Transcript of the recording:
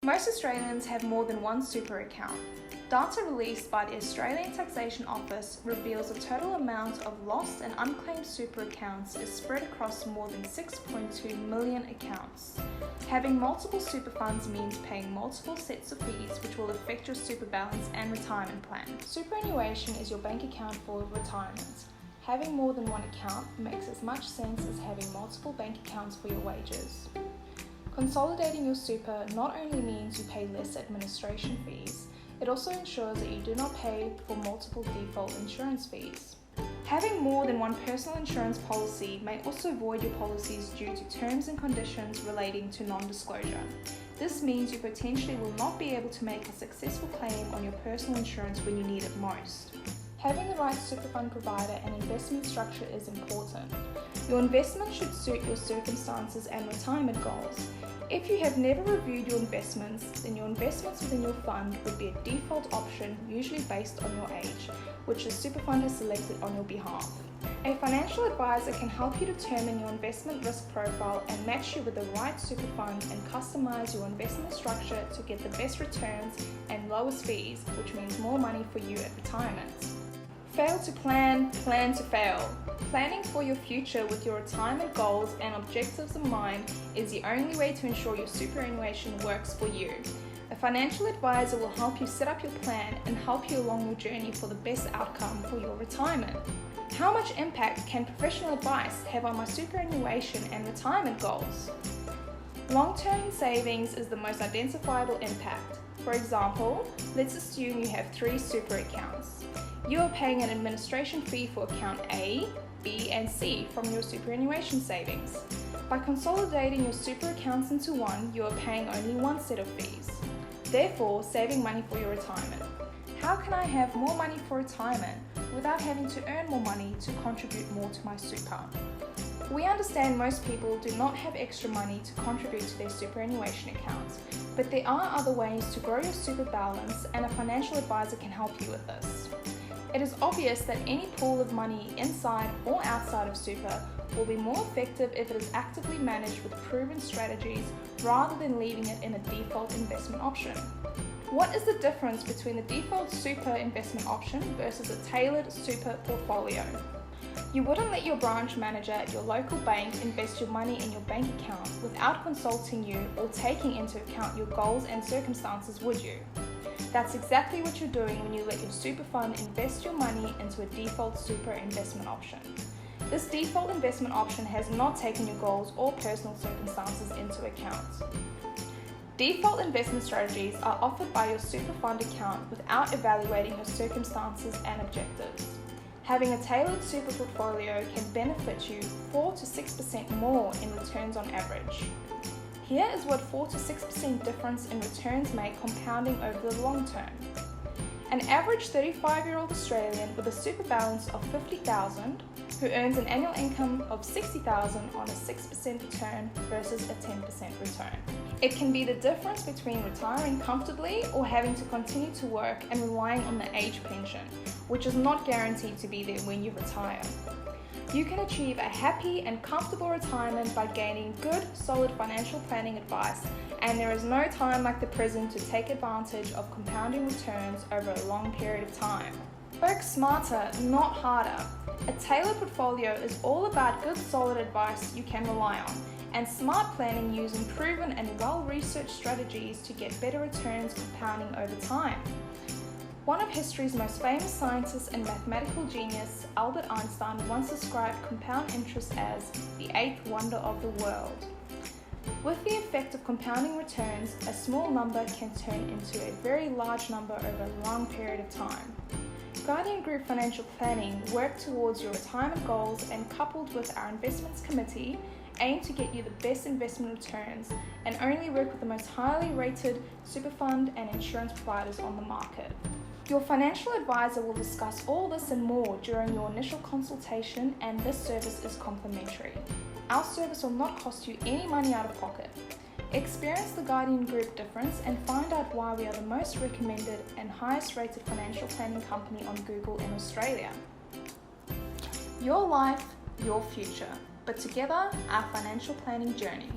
Most Australians have more than one super account. Data released by the Australian Taxation Office reveals the total amount of lost and unclaimed super accounts is spread across more than 6.2 million accounts. Having multiple super funds means paying multiple sets of fees which will affect your super balance and retirement plan. Superannuation is your bank account for retirement. Having more than one account makes as much sense as having multiple bank accounts for your wages. Consolidating your super not only means you pay less administration fees, it also ensures that you do not pay for multiple default insurance fees. Having more than one personal insurance policy may also void your policies due to terms and conditions relating to non-disclosure. This means you potentially will not be able to make a successful claim on your personal insurance when you need it most. Having the right super fund provider and investment structure is important. Your investment should suit your circumstances and retirement goals. If you have never reviewed your investments, then your investments within your fund would be a default option, usually based on your age, which the super fund has selected on your behalf. A financial advisor can help you determine your investment risk profile and match you with the right super fund and customize your investment structure to get the best returns and lowest fees, which means more money for you at retirement. Fail to plan, plan to fail. Planning for your future with your retirement goals and objectives in mind is the only way to ensure your superannuation works for you. A financial advisor will help you set up your plan and help you along your journey for the best outcome for your retirement. How much impact can professional advice have on my superannuation and retirement goals? Long-term savings is the most identifiable impact. For example, let's assume you have 3 super accounts. You are paying an administration fee for account A, B and C from your superannuation savings. By consolidating your super accounts into one, you are paying only one set of fees, therefore saving money for your retirement. How can I have more money for retirement without having to earn more money to contribute more to my super? We understand most people do not have extra money to contribute to their superannuation accounts, but there are other ways to grow your super balance, and a financial advisor can help you with this. It is obvious that any pool of money inside or outside of super will be more effective if it is actively managed with proven strategies rather than leaving it in a default investment option. What is the difference between the default super investment option versus a tailored super portfolio? You wouldn't let your branch manager at your local bank invest your money in your bank account without consulting you or taking into account your goals and circumstances, would you? That's exactly what you're doing when you let your super fund invest your money into a default super investment option. This default investment option has not taken your goals or personal circumstances into account. Default investment strategies are offered by your super fund account without evaluating your circumstances and objectives. Having a tailored super portfolio can benefit you 4 to 6% more in returns on average. Here is what 4 to 6% difference in returns make compounding over the long term. An average 35-year-old Australian with a super balance of $50,000 who earns an annual income of $60,000 on a 6% return versus a 10% return. It can be the difference between retiring comfortably or having to continue to work and relying on the age pension, which is not guaranteed to be there when you retire. You can achieve a happy and comfortable retirement by gaining good, solid financial planning advice, and there is no time like the present to take advantage of compounding returns over a long period of time. Work smarter, not harder. A tailored portfolio is all about good, solid advice you can rely on, and smart planning using proven and well-researched strategies to get better returns compounding over time. One of history's most famous scientists and mathematical genius, Albert Einstein, once described compound interest as the 8th wonder of the world. With the effect of compounding returns, a small number can turn into a very large number over a long period of time. Guardian Group Financial Planning work towards your retirement goals, and coupled with our investments committee, aim to get you the best investment returns and only work with the most highly rated super fund and insurance providers on the market. Your financial advisor will discuss all this and more during your initial consultation, and this service is complimentary. Our service will not cost you any money out of pocket. Experience the Guardian Group difference and find out why we are the most recommended and highest rated financial planning company on Google in Australia. Your life, your future, but together, our financial planning journey.